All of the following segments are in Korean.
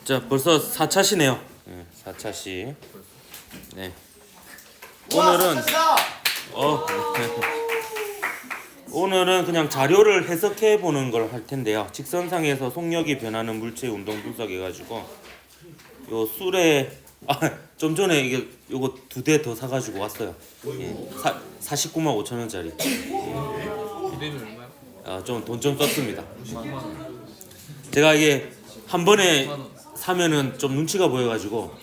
자, 벌써 4차시네요. 네, 4차시. 네. 오늘은 오늘은 그냥 자료를 해석해 보는 걸 할 텐데요. 직선상에서 속력이 변하는 물체의 운동 분석해가지고 요 술에 좀 전에 이게 요거 2대 더 사가지고 왔어요. 예, 49만 5천 원짜리. 기대는 얼마요? 좀 돈 좀 썼습니다. 제가 이게 한 번에 사면은 좀 눈치가 보여가지고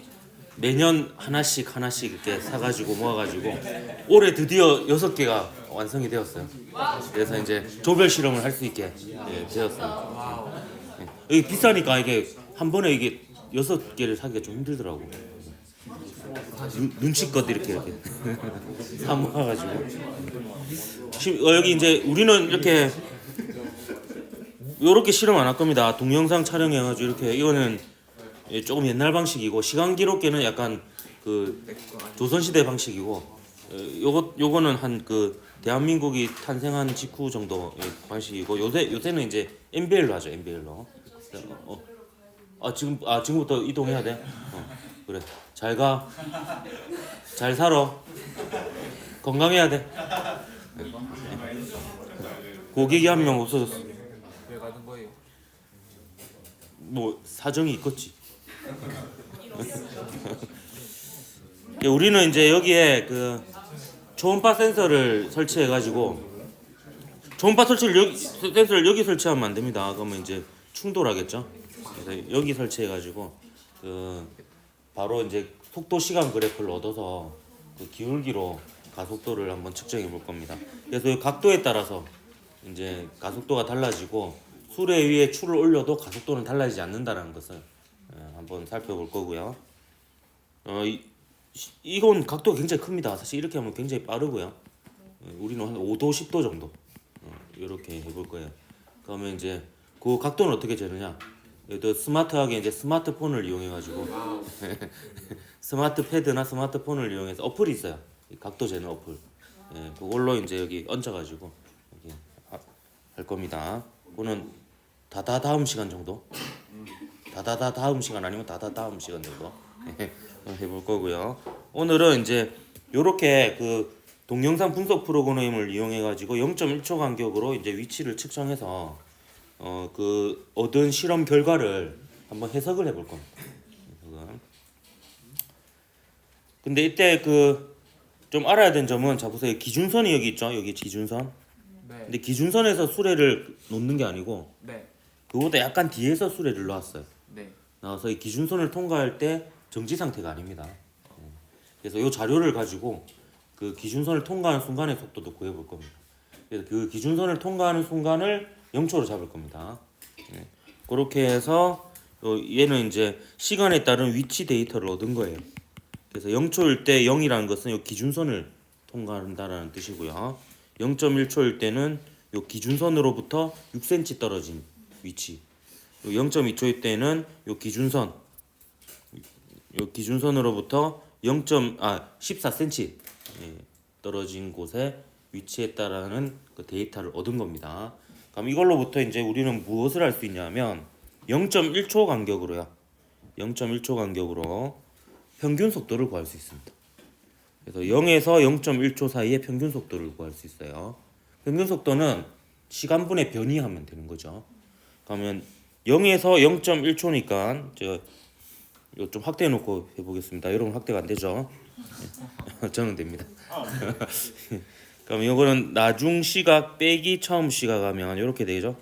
매년 하나씩 이렇게 사가지고 모아가지고 올해 드디어 6개가 완성이 되었어요. 그래서 이제 조별 실험을 할 수 있게 되었습니다. 여기 비싸니까 이게 한 번에 이게 6개를 사기가 좀 힘들더라고. 눈치껏 이렇게 사 모아가지고 여기 이제 우리는 이렇게 요렇게 실험 안 할 겁니다. 동영상 촬영해가지고 이렇게 이거는 조금 옛날 방식이고 시간 기록계는 약간 그 조선시대 방식이고 요거는 한 그 대한민국이 탄생한 직후 정도 방식이고 요새는 이제 MBL로 하죠. MBL로. 지금부터 이동해야 돼. 그래. 잘 가. 잘 살아. 건강해야 돼. 고객이 한 명 없어졌어. 왜 가는 거예요? 뭐 사정이 있겠지. 우리는 이제 여기에 그 초음파 센서를 설치해 가지고 초음파 센서를 여기 설치하면 안 됩니다. 그러면 이제 충돌하겠죠. 그래서 여기 설치해 가지고 그 바로 이제 속도 시간 그래프를 얻어서 그 기울기로 가속도를 한번 측정해 볼 겁니다. 그래서 이 각도에 따라서 이제 가속도가 달라지고 수레 위에 줄을 올려도 가속도는 달라지지 않는다는 것을 한번 살펴볼 거고요. 이건 각도가 굉장히 큽니다. 사실 이렇게 하면 굉장히 빠르고요. 우리는 한 5도, 10도 정도 이렇게 해볼 거예요. 그러면 이제 그 각도는 어떻게 재느냐? 또 스마트하게 이제 스마트폰을 이용해가지고 스마트 패드나 스마트폰을 이용해서 어플이 있어요. 각도 재는 어플. 그걸로 이제 여기 얹어가지고 여기 할 겁니다. 그거는 다음 시간 정도. 다음 시간 아니면 다음 시간 정도 해볼 거고요. 오늘은 이제 요렇게 그 동영상 분석 프로그램을 이용해 가지고 0.1초 간격으로 이제 위치를 측정해서 그 얻은 실험 결과를 한번 해석을 해볼 겁니다. 근데 이때 그 좀 알아야 되는 점은 자 보세요. 기준선이 여기 있죠. 여기 기준선. 네. 근데 기준선에서 수레를 놓는 게 아니고 네. 그보다 약간 뒤에서 수레를 놓았어요. 네. 나와서 이 기준선을 통과할 때 정지 상태가 아닙니다. 그래서 이 자료를 가지고 그 기준선을 통과하는 순간의 속도도 구해볼 겁니다. 그래서 그 기준선을 통과하는 순간을 0초로 잡을 겁니다. 그렇게 해서 얘는 이제 시간에 따른 위치 데이터를 얻은 거예요. 그래서 0초일 때 0이라는 것은 이 기준선을 통과한다라는 뜻이고요. 0.1초일 때는 이 기준선으로부터 6cm 떨어진 위치. 0.2초일 때는 이 기준선으로부터 14cm 떨어진 곳에 위치했다라는 그 데이터를 얻은 겁니다. 그럼 이걸로부터 이제 우리는 무엇을 할 수 있냐면 0.1초 간격으로요. 0.1초 간격으로 평균 속도를 구할 수 있습니다. 그래서 0에서 0.1초 사이의 평균 속도를 구할 수 있어요. 평균 속도는 시간분의 변이하면 되는 거죠. 그러면 0에서 0.1초니까 제가 이거 좀 확대해 놓고 해보겠습니다. 여러분 확대가 안 되죠? 저는 됩니다. 그럼 이거는 나중 시각 빼기 처음 시각 하면 이렇게 되죠.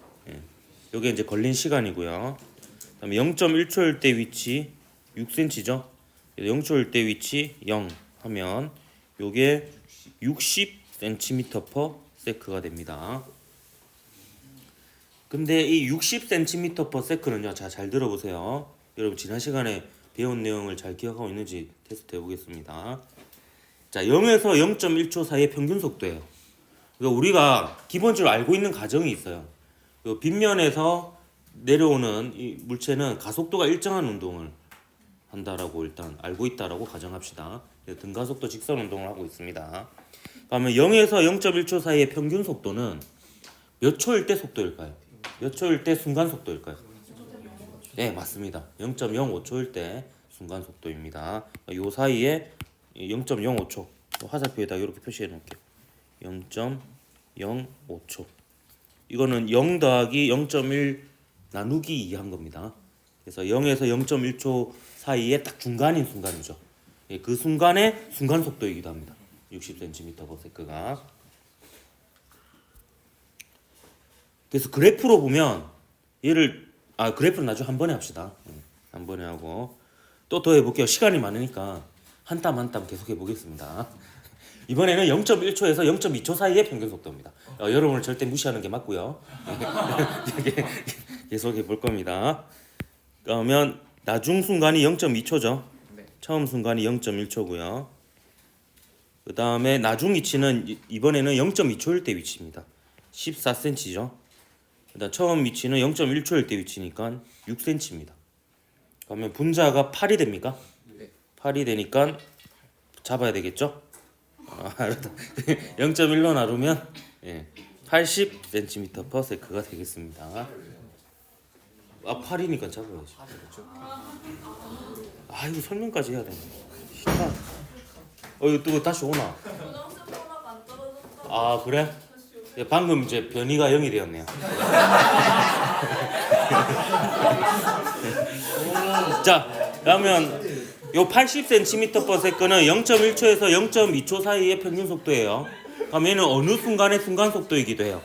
이게 이제 걸린 시간이고요. 그다음에 0.1초일 때 위치 6cm죠. 0초일 때 위치 0 하면 요게 60cm/s가 됩니다. 근데 이 60cm/s는요. 자, 잘 들어보세요. 여러분 지난 시간에 배운 내용을 잘 기억하고 있는지 테스트 해보겠습니다. 자, 0에서 0.1초 사이의 평균 속도예요. 그러니까 우리가 기본적으로 알고 있는 가정이 있어요. 빗면에서 내려오는 이 물체는 가속도가 일정한 운동을 한다라고 일단 알고 있다라고 가정합시다. 등가속도 직선 운동을 하고 있습니다. 그러면 0에서 0.1초 사이의 평균 속도는 몇 초일 때 속도일까요? 몇 초일 때 순간 속도일까요? 네, 맞습니다. 0.05초일 때 순간 속도입니다. 요 사이에 0.05초 화살표에다 이렇게 표시해 놓을게요. 0.05초. 이거는 0 더하기 0.1 나누기 2 한 겁니다. 그래서 0에서 0.1초 사이에 딱 중간인 순간이죠. 예, 그 순간의 순간 속도이기도 합니다. 60cm/s가. 그래서 그래프로 보면 얘를 그래프는 나중에 한 번에 합시다. 한 번에 하고 또 더 해볼게요. 시간이 많으니까 한 땀 한 땀 계속 해보겠습니다. 이번에는 0.1초에서 0.2초 사이의 평균 속도입니다. 여러분을 절대 무시하는 게 맞고요. 계속 해볼 겁니다. 그러면 나중 순간이 0.2초죠. 네. 처음 순간이 0.1초고요. 그 다음에 나중 위치는 이번에는 0.2초일 때 위치입니다. 14cm죠. 그다음 처음 위치는 0.1초일 때 위치니까 6cm입니다. 그러면 분자가 8이 됩니까? 네. 8이 되니까 잡아야 되겠죠? 0.1로 나누면 80cm/s가 되겠습니다. 8이니까 잡아야지. 이거 설명까지 해야 되네. 싫다. 이거 또 다시 오나? 그래? 방금 이제 변이가 0이 되었네요. 자, 그러면 요 80cm/s는 0.1초에서 0.2초 사이의 평균 속도예요. 그럼 얘는 어느 순간의 순간 속도이기도 해요.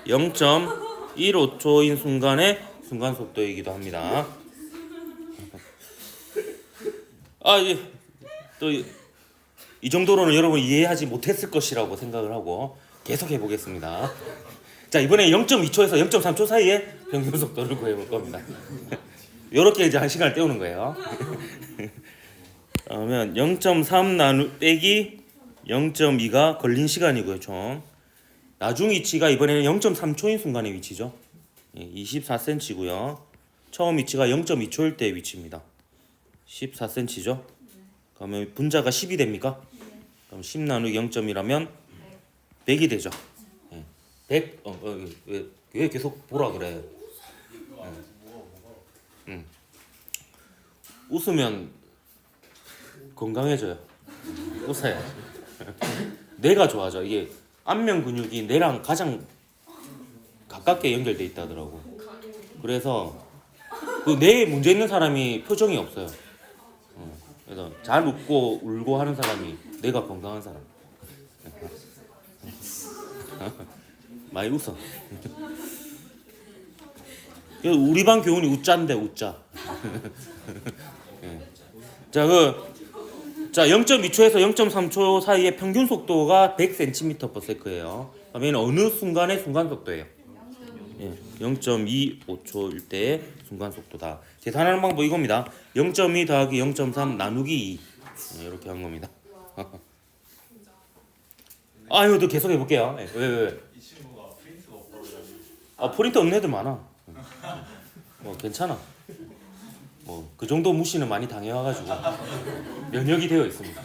0.15초인 순간의 순간 속도이기도 합니다. 또 이 정도로는 여러분 이해하지 못했을 것이라고 생각을 하고 계속 해보겠습니다. 자, 이번에 0.2초에서 0.3초 사이의 평균 속도를 구해볼 겁니다. 이렇게 이제 한 시간을 때우는 거예요. 그러면 0.3 빼기 0.2가 걸린 시간이고요, 총. 나중 위치가 이번에는 0.3초인 순간의 위치죠. 24cm고요. 처음 위치가 0.2초일 때의 위치입니다. 14cm죠. 그러면 분자가 10이 됩니까? 그럼 10 나누기 0.1하면 100이 되죠. 100. 왜 계속 보라 그래? 웃으면 건강해져요. 웃어야. 뇌가 좋아져. 이게 안면 근육이 뇌랑 가장 가깝게 연결돼 있다 하더라고. 그래서 그 뇌에 문제 있는 사람이 표정이 없어요. 그래서 잘 웃고 울고 하는 사람이 뇌가 건강한 사람. 많이 웃어. 우리 반 교훈이 웃자인데 웃자. 자, 0.2초에서 0.3초 사이의 평균 속도가 100cm/s예요. 그러면 어느 순간의 순간 속도예요? 0.25초일 때의 순간 속도다. 계산하는 방법 이겁니다. 0.2 더하기 0.3 나누기 2 이렇게 한 겁니다. 이거 계속 해볼게요. 왜? 이 친구가 프린트가 없다고 프린트 없는 애들 많아. 괜찮아. 그 정도 무시는 많이 당해와가지고 면역이 되어 있습니다.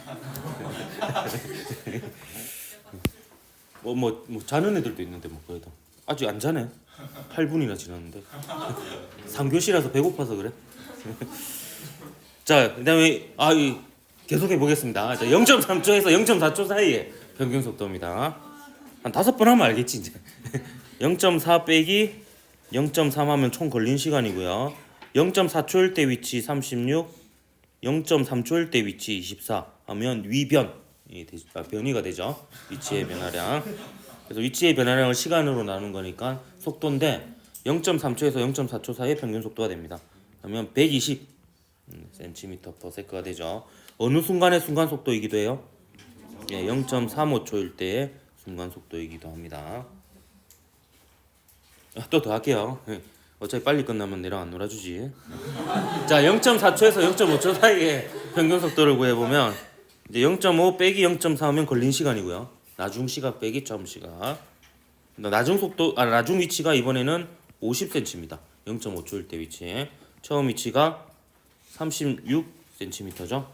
자는 애들도 있는데 그래도 아직 안 자네. 8분이나 지났는데 3교시라서 배고파서 그래. 자, 그다음에 계속 해보겠습니다. 0.3초에서 0.4초 사이의 평균 속도입니다. 한 5번 하면 알겠지 이제. 0.4 빼기 0.3 하면 총 걸린 시간이고요. 0.4초일 때 위치 36, 0.3초일 때 위치 24 하면 변이가 되죠. 위치의 변화량. 그래서 위치의 변화량을 시간으로 나눈 거니까 속도인데 0.3초에서 0.4초 사이의 평균 속도가 됩니다. 그러면 120 cm/s가 되죠. 어느 순간의 순간 속도이기도 해요? 0.35초일 때의 순간 속도이기도 합니다. 또 더 할게요. 어차피 빨리 끝나면 내랑 안 놀아주지. 자, 0.4초에서 0.5초 사이의 평균 속도를 구해보면 이제 0.5 빼기 0.4 하면 걸린 시간이고요. 나중 시각 빼기 처음 시각. 나중 위치가 이번에는 50cm입니다. 0.5초일 때 위치. 처음 위치가 36cm죠.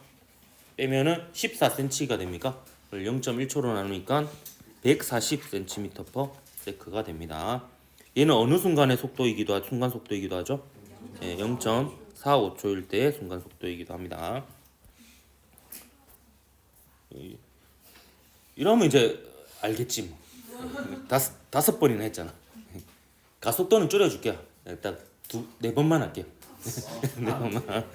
빼면은 14cm가 됩니까? 0.1초로 나누니까 140cm/s가 됩니다. 얘는 어느 순간의 속도이기도 순간 속도이기도 하죠? 0.45초일 때의 순간 속도이기도 합니다. 이러면 이제 알겠지 뭐. 다섯 번이나 했잖아. 가속도는 줄여줄게요. 딱 네 번만 할게요. 네 번만.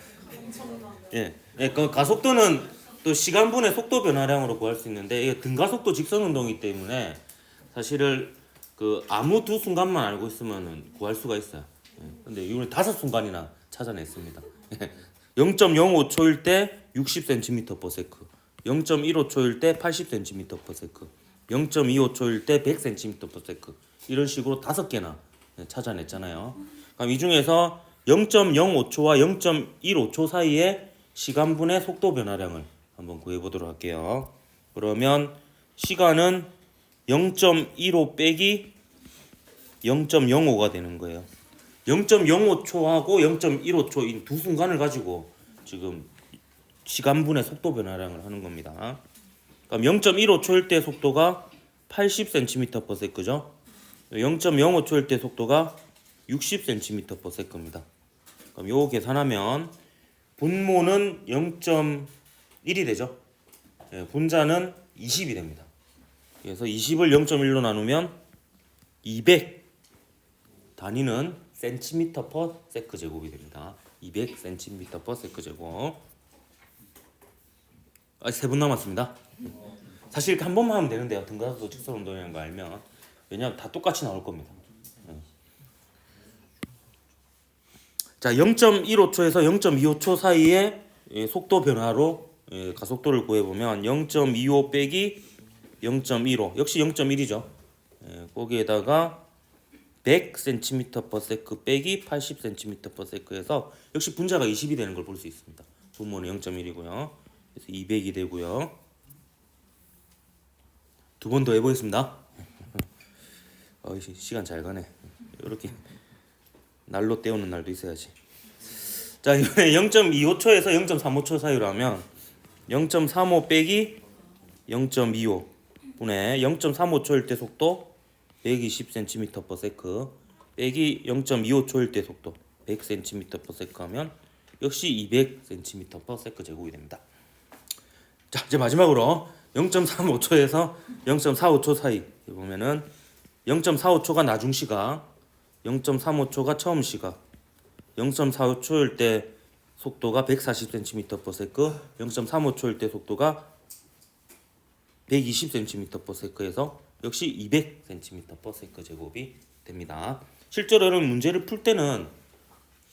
그 가속도는 또 시간분의 속도 변화량으로 구할 수 있는데 이게 등가속도 직선 운동이기 때문에 사실은 그 아무 두 순간만 알고 있으면은 구할 수가 있어요. 근데 이번에 5순간이나 찾아냈습니다. 0.05초일 때 60cm/s, 0.15초일 때 80cm/s, 0.25초일 때 100cm/s 이런 식으로 5개나 찾아냈잖아요. 그럼 이 중에서 0.05초와 0.15초 사이에 시간분의 속도 변화량을 한번 구해보도록 할게요. 그러면 시간은 0.15 빼기 0.05가 되는 거예요. 0.05초하고 0.15초 이 두 순간을 가지고 지금 시간분의 속도 변화량을 하는 겁니다. 그럼 0.15초일 때 속도가 80cm/s죠. 0.05초일 때 속도가 60cm/s입니다. 그럼 요거 계산하면 분모는 0.1이 되죠. 분자는 20이 됩니다. 그래서 20을 0.1로 나누면 200, 단위는 cm/s 제곱이 됩니다. 200cm/s 제곱. 아직 3분 남았습니다. 사실 이렇게 한 번만 하면 되는데요. 등가속도 직선 운동이라는 거 알면. 왜냐하면 다 똑같이 나올 겁니다. 자, 0.15초에서 0.25초 사이에 속도 변화로 가속도를 구해보면 0.25 빼기 0.15 역시 0.1이죠. 거기에다가 100cm/s 빼기 80cm/s에서 역시 분자가 20이 되는 걸 볼 수 있습니다. 분모는 0.1이고요. 그래서 200이 되고요. 두 번 더 해보겠습니다. 시간 잘 가네. 이렇게 날로 때우는 날도 있어야지. 자, 이번에 0.25초에서 0.35초 사이로 하면 0.35 빼기 0.25 분의 0.35초일 때 속도 120cm/s 빼기 0.25초일 때 속도 100cm/s 하면 역시 200cm/s 제곱이 됩니다. 자, 이제 마지막으로 0.35초에서 0.45초 사이 보면은 0.45초가 나중 시각, 0.35초가 처음 시각, 0.45초일 때 속도가 140cm/s, 0.35초일 때 속도가 120cm/s에서 역시 200cm/s 제곱이 됩니다. 실제로 이런 문제를 풀 때는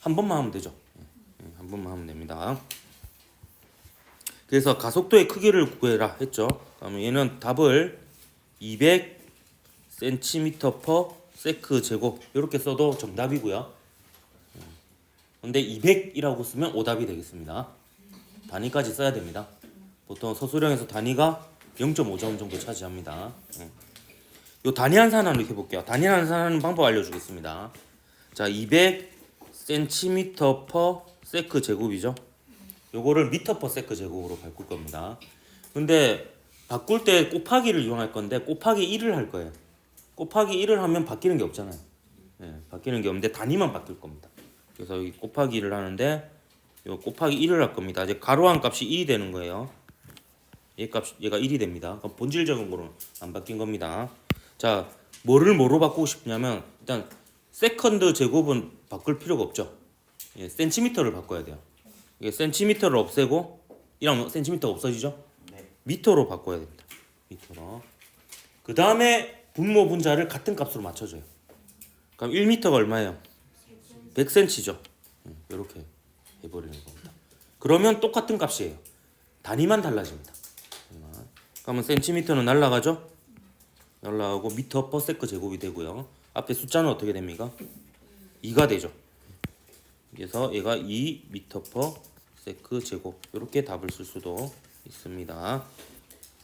한 번만 하면 되죠. 한 번만 하면 됩니다. 그래서 가속도의 크기를 구해라 했죠. 그러면 얘는 답을 200cm/s 제곱 이렇게 써도 정답이고요. 근데 200이라고 쓰면 오답이 되겠습니다. 단위까지 써야 됩니다. 보통 서술형에서 단위가 0.5점 정도 차지합니다. 요 단위 환산하는 이렇게 볼게요. 단위 환산하는 방법 알려주겠습니다. 자, 200cm/s 제곱이죠. 요거를 m/s 제곱으로 바꿀 겁니다. 근데 바꿀 때 곱하기를 이용할 건데 곱하기 1을 할 거예요. 곱하기 1을 하면 바뀌는 게 없잖아요. 바뀌는 게 없는데 단위만 바뀔 겁니다. 그래서 여기 곱하기 1을 하는데 요 곱하기 1을 할 겁니다. 이제 가로한 값이 1이 되는 거예요. 얘가 1이 됩니다. 그럼 본질적인 거는 안 바뀐 겁니다. 자, 뭐로 바꾸고 싶냐면 일단 세컨드 제곱은 바꿀 필요가 없죠. 센티미터를 바꿔야 돼요. 이게 센티미터를 없애고 이러면 센티미터가 없어지죠? 네. 미터로 바꿔야 됩니다. 미터로. 그 다음에 분모 분자를 같은 값으로 맞춰줘요. 그럼 1미터가 얼마예요? 100cm죠. 이렇게 해버리는 겁니다. 그러면 똑같은 값이에요. 단위만 달라집니다. 그러면 센티미터는 날라가죠? 날라가고 m/s 제곱이 되고요. 앞에 숫자는 어떻게 됩니까? 2가 되죠. 그래서 얘가 2m/s 제곱 이렇게 답을 쓸 수도 있습니다.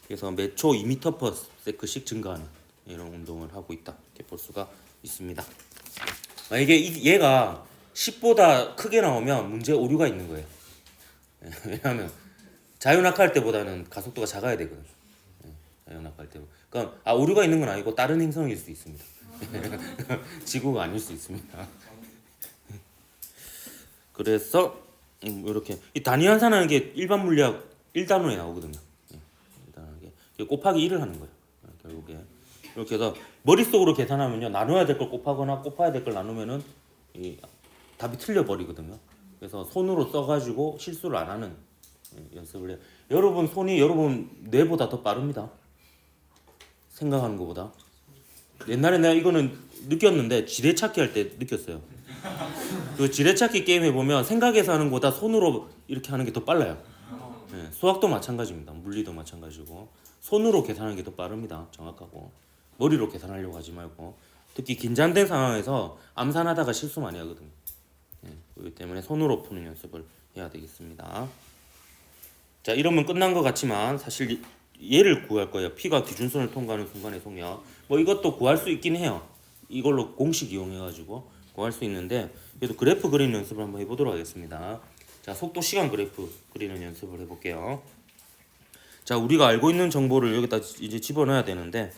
그래서 매 초 2m/s씩 증가하는 이런 운동을 하고 있다 이렇게 볼 수가 있습니다. 만약에 얘가 10보다 크게 나오면 문제에 오류가 있는 거예요. 왜냐하면 자유낙하할 때보다는 가속도가 작아야 되거든요. 자유낙하할 때. 그러니까 오류가 있는 건 아니고 다른 행성일 수 있습니다. 지구가 아닐 수 있습니다. 그래서 이렇게 이 단위환산하는 게 일반 물리학 1단원에 나오거든요. 예, 간단하게 곱하기 1을 하는 거예요. 결국에 이렇게 해서 머릿속으로 계산하면요 나눠야 될 걸 곱하거나 곱해야 될 걸 나누면은 이 답이 틀려 버리거든요. 그래서 손으로 써가지고 실수를 안 하는 연습을 해요. 여러분 손이 여러분 뇌보다 더 빠릅니다. 생각하는 것보다. 옛날에 내가 이거는 느꼈는데 지뢰찾기 할 때 느꼈어요. 그 지뢰찾기 게임 해보면 생각해서 하는 것보다 손으로 이렇게 하는 게 더 빨라요. 네, 수학도 마찬가지입니다. 물리도 마찬가지고 손으로 계산하는 게 더 빠릅니다. 정확하고 머리로 계산하려고 하지 말고 특히 긴장된 상황에서 암산하다가 실수 많이 하거든요. 네, 그렇기 때문에 손으로 푸는 연습을 해야 되겠습니다. 자 이러면 끝난 것 같지만 사실 얘를 구할 거예요. P가 기준선을 통과하는 순간의 속력. 뭐 이것도 구할 수 있긴 해요. 이걸로 공식 이용해가지고 구할 수 있는데 그래도 그래프 그리는 연습을 한번 해보도록 하겠습니다. 자 속도 시간 그래프 그리는 연습을 해볼게요. 자 우리가 알고 있는 정보를 여기다 이제 집어넣어야 되는데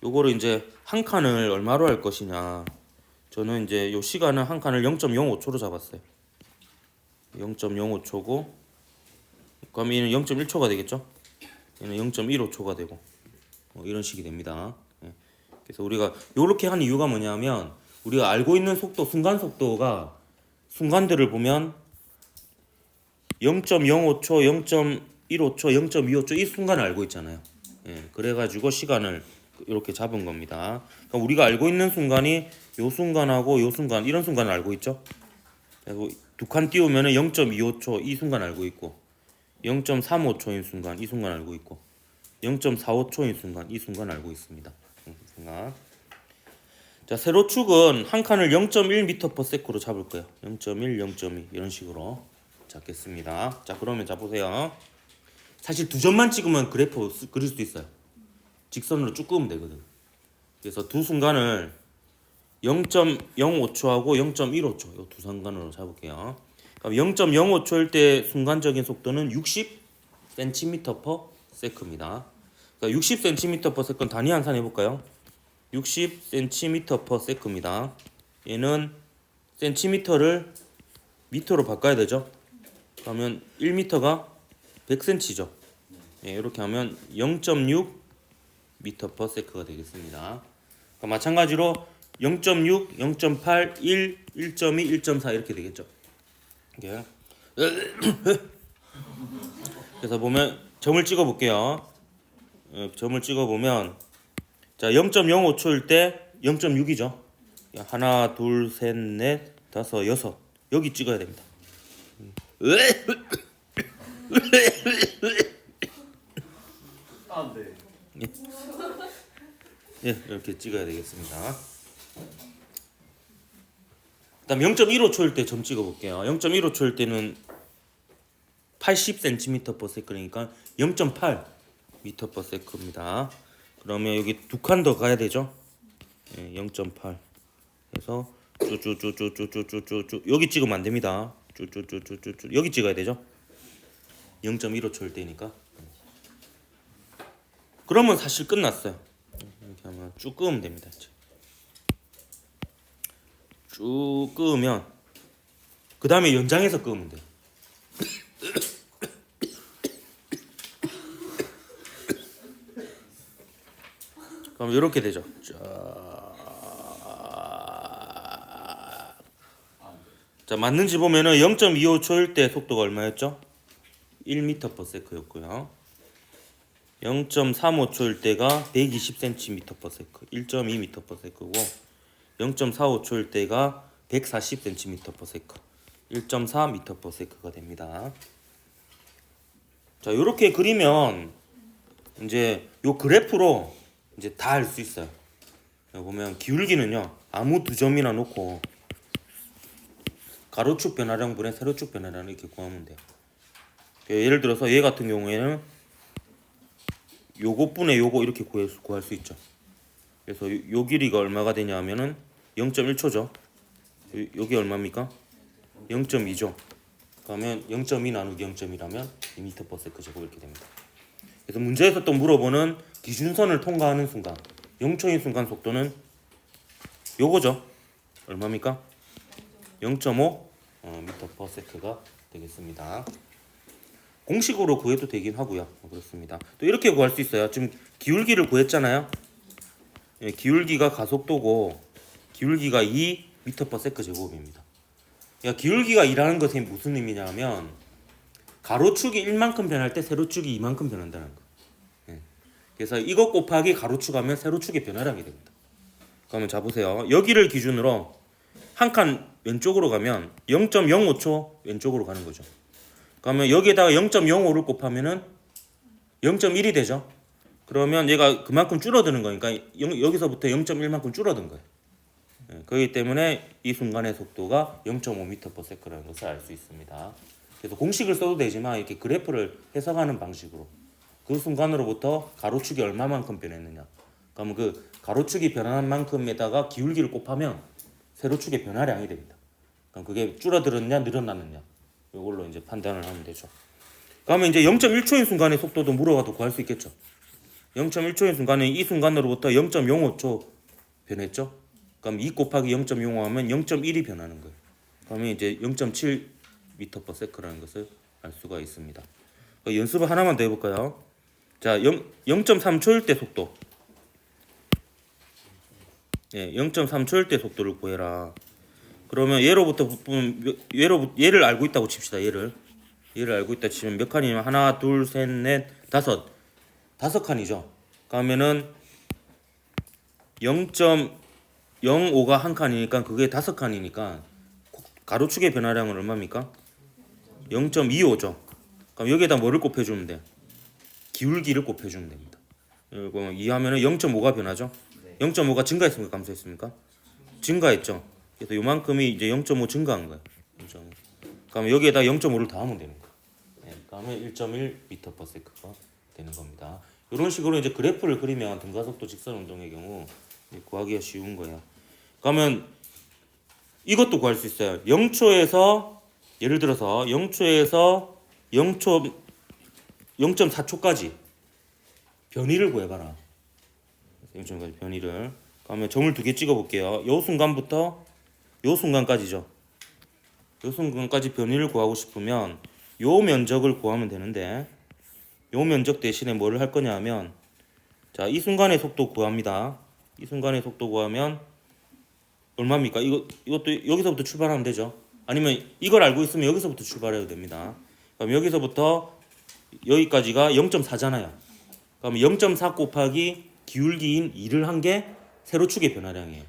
요거를 이제 한 칸을 얼마로 할 것이냐. 저는 이제 요 시간은 한 칸을 0.05초로 잡았어요. 0.05초고 그럼 얘는 0.1초가 되겠죠? 얘는 0.15초가 되고 이런 식이 됩니다. 예. 그래서 우리가 이렇게 한 이유가 뭐냐면 우리가 알고 있는 속도 순간 속도가 순간들을 보면 0.05초, 0.15초, 0.25초 이 순간을 알고 있잖아요. 예. 그래가지고 시간을 이렇게 잡은 겁니다. 그러니까 우리가 알고 있는 순간이 요 순간하고 요 순간 이런 순간을 알고 있죠. 그리고 두 칸 띄우면은 0.25초 이 순간 알고 있고 0.35초인 순간 이 순간 알고 있고 0.45초인 순간 이 순간 알고 있습니다. 순간. 자 세로축은 한 칸을 0.1m/s로 잡을 거예요. 0.1, 0.2 이런 식으로 잡겠습니다. 자 그러면 자 보세요. 사실 두 점만 찍으면 그래프 그릴 수도 있어요. 직선으로 쭉 그으면 되거든. 그래서 두 순간을 0.05초하고 0.15초 이 두 순간으로 잡을게요. 그럼 0.05초일 때 순간적인 속도는 60cm/s입니다. 그러니까 60cm/s는 단위 환산 해볼까요? 60cm/s입니다. 얘는 cm를 미터로 바꿔야 되죠. 그러면 1m가 100cm죠. 예, 이렇게 하면 0.6m/s가 되겠습니다. 그러니까 마찬가지로 0.6, 0.8, 1, 1.2, 1.4 이렇게 되겠죠. 이게 그래서 보면 점을 찍어 볼게요. 점을 찍어 보면 자 0.05초일 때 0.6이죠. 하나, 둘, 셋, 넷, 다섯, 여섯 여기 찍어야 됩니다. 예, 이렇게 찍어야 되겠습니다. 그다음 0.15초일 때 점 찍어 볼게요. 0.15초일 때는 80cm/s 그러니까 0.8m/s입니다. 그러면 여기 두 칸 더 가야 되죠? 예, 0.8. 그래서 쭈쭈쭈쭈쭈쭈쭈쭈 여기 찍으면 안 됩니다. 쭈쭈쭈쭈쭈쭈 여기 찍어야 되죠? 0.15초일 때니까. 그러면 사실 끝났어요. 이렇게 하면 쭉 끄면 됩니다. 쭉 끄면 그 다음에 연장해서 끄면 돼요. 그럼 이렇게 되죠. 자 맞는지 보면은 0.25초일 때 속도가 얼마였죠? 1m/s였고요. 0.35초일 때가 120cm/s, 1.2m/s고 0.45초일 때가 140cm/s, 1.4m/s가 됩니다. 자, 이렇게 그리면 이제 요 그래프로 이제 다 알 수 있어요. 보면 기울기는요 아무 두 점이나 놓고 가로축 변화량분의 세로축 변화량을 이렇게 구하면 돼요. 예를 들어서 얘 같은 경우에는 요것분의 요거 이렇게 구할 수 있죠. 그래서 요 길이가 얼마가 되냐 하면은 0.1초죠. 여기 얼마입니까? 0.2죠. 그러면 0.2 나누기 0.1하면 2m/s 제곱 이렇게 됩니다. 그래서 문제에서 또 물어보는 기준선을 통과하는 순간 0초인 순간 속도는 요거죠. 얼마입니까? 0.5 미터 퍼 세크가 되겠습니다. 공식으로 구해도 되긴 하고요. 그렇습니다. 또 이렇게 구할 수 있어요. 지금 기울기를 구했잖아요. 예, 기울기가 가속도고 기울기가 2 미터 퍼 세크 제곱입니다. 그러니까 기울기가 2라는 것이 무슨 의미냐면 가로축이 1만큼 변할 때 세로축이 2만큼 변한다는 거. 예. 그래서 이것 곱하기 가로축하면 세로축의 변화량이 됩니다. 그러면 자 보세요. 여기를 기준으로 한 칸 왼쪽으로 가면 0.05초 왼쪽으로 가는 거죠. 그러면 여기에다가 0.05를 곱하면은 0.1이 되죠. 그러면 얘가 그만큼 줄어드는 거니까 여기서부터 0.1만큼 줄어든 거예요. 예, 그렇기 때문에 이 순간의 속도가 0.5m/s라는 것을 알 수 있습니다. 그래서 공식을 써도 되지만 이렇게 그래프를 해석하는 방식으로 그 순간으로부터 가로축이 얼마만큼 변했느냐. 그러면 그 가로축이 변한 만큼에다가 기울기를 곱하면 세로축의 변화량이 됩니다. 그럼 그게 줄어들었냐 늘어났느냐 이걸로 이제 판단을 하면 되죠. 그러면 이제 0.1초인 순간의 속도도 물어봐도 구할 수 있겠죠. 0.1초인 순간에 이 순간으로부터 0.05초 변했죠. 그럼 2 곱하기 0.05 하면 0.1이 변하는 거예요. 그러면 이제 0.7m/s라는 것을 알 수가 있습니다. 연습을 하나만 더 해볼까요? 자, 0.3초일 때 속도. 예, 0.3초일 때 속도를 구해라. 그러면 얘를 알고 있다고 칩시다. 얘를 알고 있다 치면 몇 칸이냐면 하나, 둘, 셋, 넷, 다섯 칸이죠. 그러면은 0.05가 한 칸이니까 그게 5칸이니까 가로축의 변화량은 얼마입니까? 0.25죠. 그럼 여기에다 뭐를 곱해주면 돼? 기울기를 곱해주면 됩니다. 이거 이하면은 0.5가 변하죠. 0.5가 증가했습니까? 감소했습니까? 증가했죠. 그래서 요만큼이 이제 0.5 증가한 거예요. 0.5. 그러면 여기에다 0.5를 더하면 되는 거예요. 네, 그러면 1.1m/s가 되는 겁니다. 이런 식으로 이제 그래프를 그리면 등가속도 직선 운동의 경우 구하기가 쉬운 거예요. 그러면 이것도 구할 수 있어요. 0초에서 예를 들어서 0초에서 0.4초까지 변이를 구해봐라. 0.4까지 변이를. 그러면 점을 2개 찍어볼게요. 요 순간부터 요 순간까지죠. 요 순간까지 변이를 구하고 싶으면 요 면적을 구하면 되는데 요 면적 대신에 뭐를 할 거냐 하면 자, 이 순간의 속도 구합니다. 이 순간의 속도 구하면 얼마입니까? 이것도 여기서부터 출발하면 되죠. 아니면 이걸 알고 있으면 여기서부터 출발해도 됩니다. 그럼 여기서부터 여기까지가 0.4잖아요. 그럼 0.4 곱하기 기울기인 2를 한 게 세로축의 변화량이에요.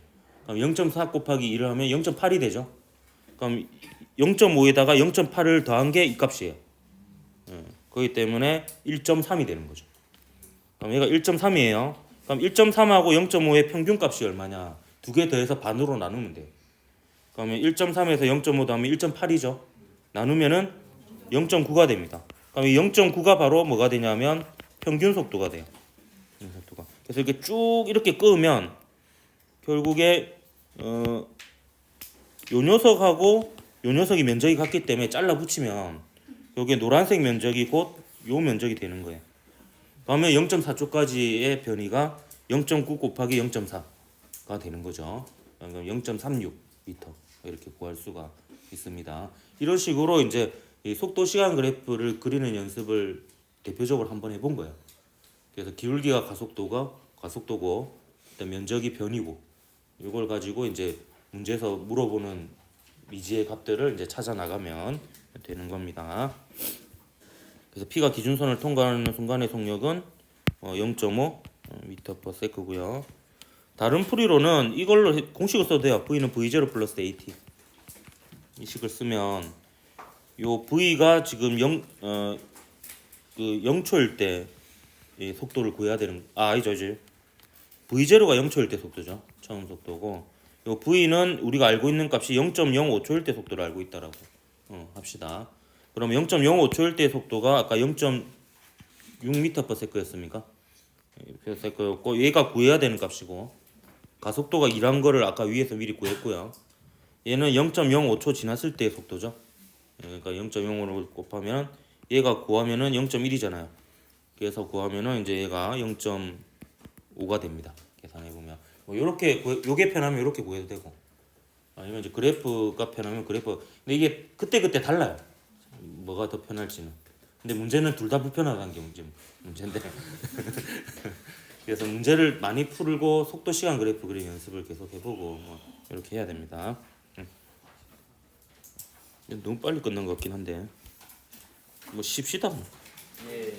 그럼 0.4 곱하기 2를 하면 0.8이 되죠. 그럼 0.5에다가 0.8을 더한 게 이 값이에요. 그렇기 때문에 1.3이 되는 거죠. 그럼 얘가 1.3이에요. 그럼 1.3하고 0.5의 평균값이 얼마냐? 2개 더해서 반으로 나누면 돼요. 그러면 1.3에서 0.5 더하면 1.8이죠. 나누면은 0.9가 됩니다. 그럼 이 0.9가 바로 뭐가 되냐면 평균 속도가 돼요. 속도가. 그래서 이렇게 쭉 이렇게 끄면 결국에 요 녀석하고 요 녀석이 면적이 같기 때문에 잘라 붙이면 여기 노란색 면적이 곧 요 면적이 되는 거예요. 그러면 0.4초까지의 변이가 0.9 곱하기 0.4가 되는 거죠. 그럼 0.36m 이렇게 구할 수가 있습니다. 이런 식으로 이제 이 속도 시간 그래프를 그리는 연습을 대표적으로 한번 해본 거예요. 그래서 기울기가 가속도고 일단 면적이 변이고 이걸 가지고 이제 문제에서 물어보는 미지의 값들을 이제 찾아 나가면 되는 겁니다. 그래서 P가 기준선을 통과하는 순간의 속력은 0.5m/s고요. 다른 풀이로는 이걸로 공식을 써도 돼요. V는 V0 플러스 AT 이 식을 쓰면 요 V가 지금 0초일 때 이 속도를 구해야 되는 아니죠. V0가 0초일 때 속도죠. 처음 속도고 요 V는 우리가 알고 있는 값이 0.05초일 때 속도를 알고 있다라고 합시다. 그럼 0.05초일 때 속도가 아까 0.6m/s였습니까? 였고 얘가 구해야 되는 값이고 가속도가 2란 거를 아까 위에서 미리 구했고요. 얘는 0.05초 지났을 때의 속도죠. 그러니까 0.05를 곱하면 얘가 구하면은 0.1이잖아요. 그래서 구하면은 이제 얘가 0.5가 됩니다. 계산해 보면 뭐 요렇게 요게 편하면 요렇게 구해도 되고 아니면 이제 그래프가 편하면 그래프. 근데 이게 그때 달라요. 뭐가 더 편할지는. 근데 문제는 둘 다 불편하다는 게 문제인데. 그래서 문제를 많이 풀고 속도 시간 그래프 그림 연습을 계속 해보고 뭐 이렇게 해야 됩니다. 너무 빨리 끝난 것 같긴 한데 뭐 쉽시다. 뭐. 예.